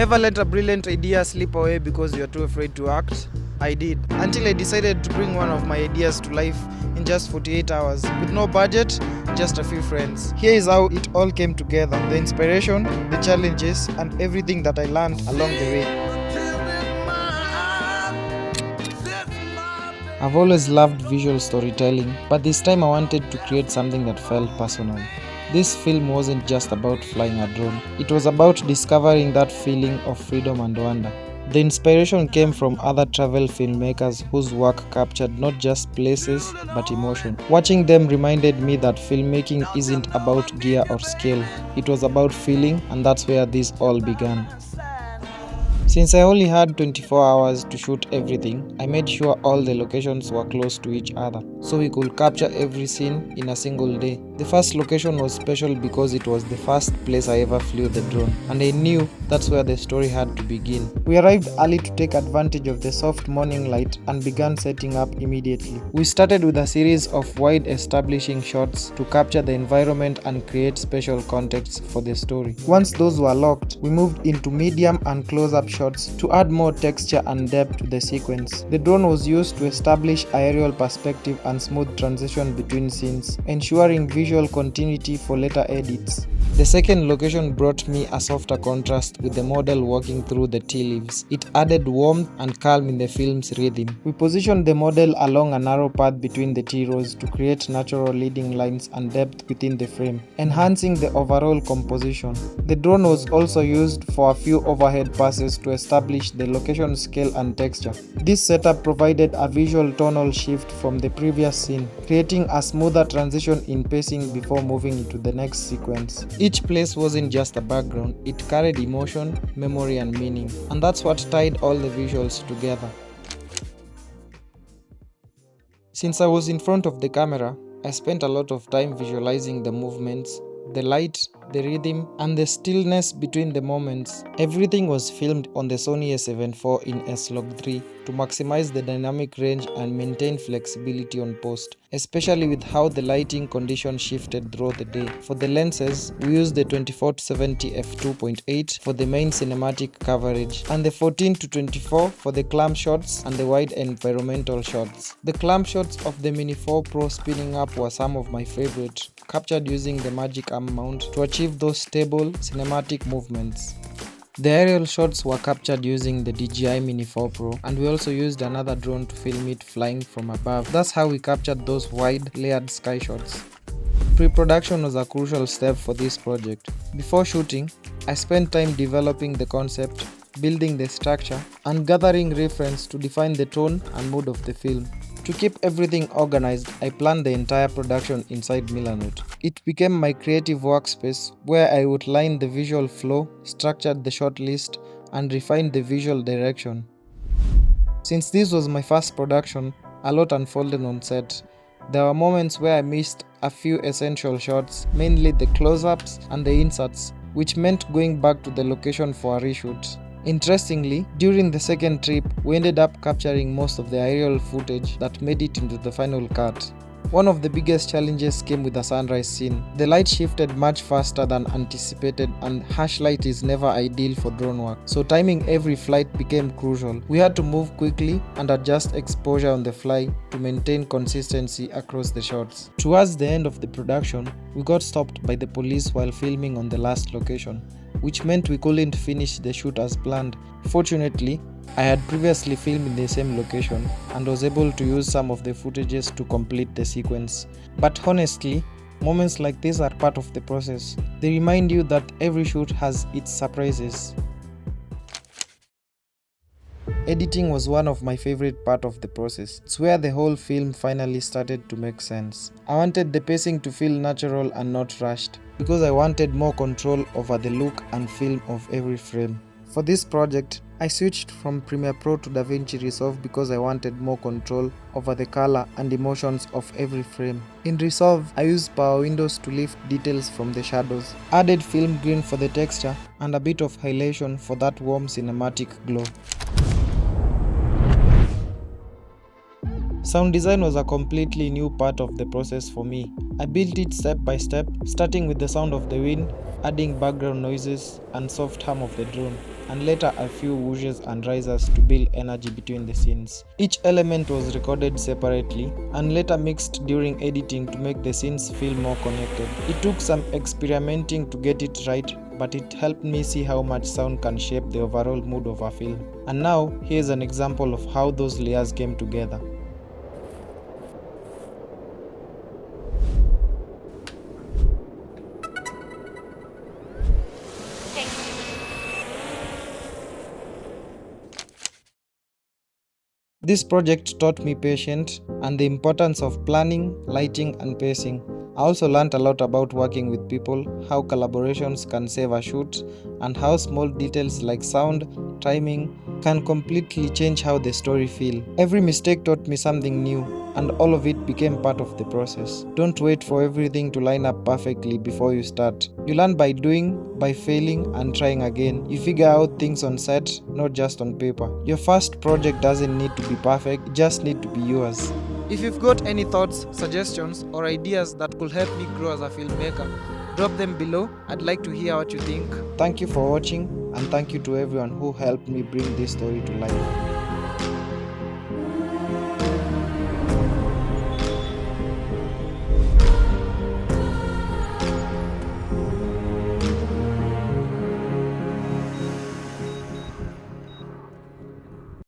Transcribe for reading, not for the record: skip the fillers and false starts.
Ever let a brilliant idea slip away because you're too afraid to act? I did, until I decided to bring one of my ideas to life in just 48 hours, with no budget, just a few friends. Here is how it all came together: the inspiration, the challenges, and everything that I learned along the way. I've always loved visual storytelling, but this time I wanted to create something that felt personal. This film wasn't just about flying a drone, it was about discovering that feeling of freedom and wonder. The inspiration came from other travel filmmakers whose work captured not just places but emotion. Watching them reminded me that filmmaking isn't about gear or scale, it was about feeling, and that's where this all began. Since I only had 24 hours to shoot everything, I made sure all the locations were close to each other, so we could capture every scene in a single day. The first location was special because it was the first place I ever flew the drone, and I knew that's where the story had to begin. We arrived early to take advantage of the soft morning light and began setting up immediately. We started with a series of wide establishing shots to capture the environment and create special context for the story. Once those were locked, we moved into medium and close-up shots to add more texture and depth to the sequence. The drone was used to establish aerial perspective and smooth transition between scenes, ensuring visual continuity for later edits. The second location brought me a softer contrast with the model walking through the tea leaves. It added warmth and calm in the film's rhythm. We positioned the model along a narrow path between the tea rows to create natural leading lines and depth within the frame, enhancing the overall composition. The drone was also used for a few overhead passes to establish the location scale and texture. This setup provided a visual tonal shift from the previous scene, creating a smoother transition in pacing before moving into the next sequence. Each place wasn't just a background, it carried emotion, memory, and meaning, and that's what tied all the visuals together. Since I was in front of the camera, I spent a lot of time visualizing the movements, the light, the rhythm, and the stillness between the moments. Everything was filmed on the Sony a7 IV in S-Log3 to maximize the dynamic range and maintain flexibility on post, especially with how the lighting conditions shifted throughout the day. For the lenses, we used the 24-70 f2.8 for the main cinematic coverage, and the 14-24 for the clam shots and the wide environmental shots. The clam shots of the Mini 4 Pro spinning up were some of my favorite, captured using the Magic Arm mount to achieve those stable cinematic movements. The aerial shots were captured using the DJI Mini 4 Pro, and we also used another drone to film it flying from above. That's how we captured those wide, layered sky shots. Pre-production was a crucial step for this project. Before shooting, I spent time developing the concept, building the structure, and gathering reference to define the tone and mood of the film. To keep everything organized, I planned the entire production inside Milanote. It became my creative workspace where I outlined the visual flow, structured the shot list, and refined the visual direction. Since this was my first production, a lot unfolded on set. There were moments where I missed a few essential shots, mainly the close-ups and the inserts, which meant going back to the location for a reshoot. Interestingly, during the second trip, we ended up capturing most of the aerial footage that made it into the final cut. One of the biggest challenges came with the sunrise scene. The light shifted much faster than anticipated, and harsh light is never ideal for drone work, so timing every flight became crucial. We had to move quickly and adjust exposure on the fly to maintain consistency across the shots. Towards the end of the production, we got stopped by the police while filming on the last location, which meant we couldn't finish the shoot as planned. Fortunately, I had previously filmed in the same location and was able to use some of the footages to complete the sequence. But honestly, moments like this are part of the process. They remind you that every shoot has its surprises. Editing was one of my favorite part of the process. It's where the whole film finally started to make sense. I wanted the pacing to feel natural and not rushed, because I wanted more control over the look and feel of every frame. For this project, I switched from Premiere Pro to DaVinci Resolve because I wanted more control over the color and emotions of every frame. In Resolve, I used power windows to lift details from the shadows, added film green for the texture, and a bit of highlightation for that warm cinematic glow. Sound design was a completely new part of the process for me. I built it step by step, starting with the sound of the wind, adding background noises and soft hum of the drone. and later a few whooshes and risers to build energy between the scenes. Each element was recorded separately and later mixed during editing to make the scenes feel more connected. It took some experimenting to get it right, but it helped me see how much sound can shape the overall mood of a film. And now, here's an example of how those layers came together. This project taught me patience and the importance of planning, lighting, and pacing. I also learned a lot about working with people, how collaborations can save a shoot, and how small details like sound, timing, can completely change how the story feels. Every mistake taught me something new, and all of it became part of the process. Don't wait for everything to line up perfectly before you start. You learn by doing, by failing, and trying again. You figure out things on set, not just on paper. Your first project doesn't need to be perfect, it just needs to be yours. If you've got any thoughts, suggestions, or ideas that could help me grow as a filmmaker, drop them below. I'd like to hear what you think. Thank you for watching, and thank you to everyone who helped me bring this story to life.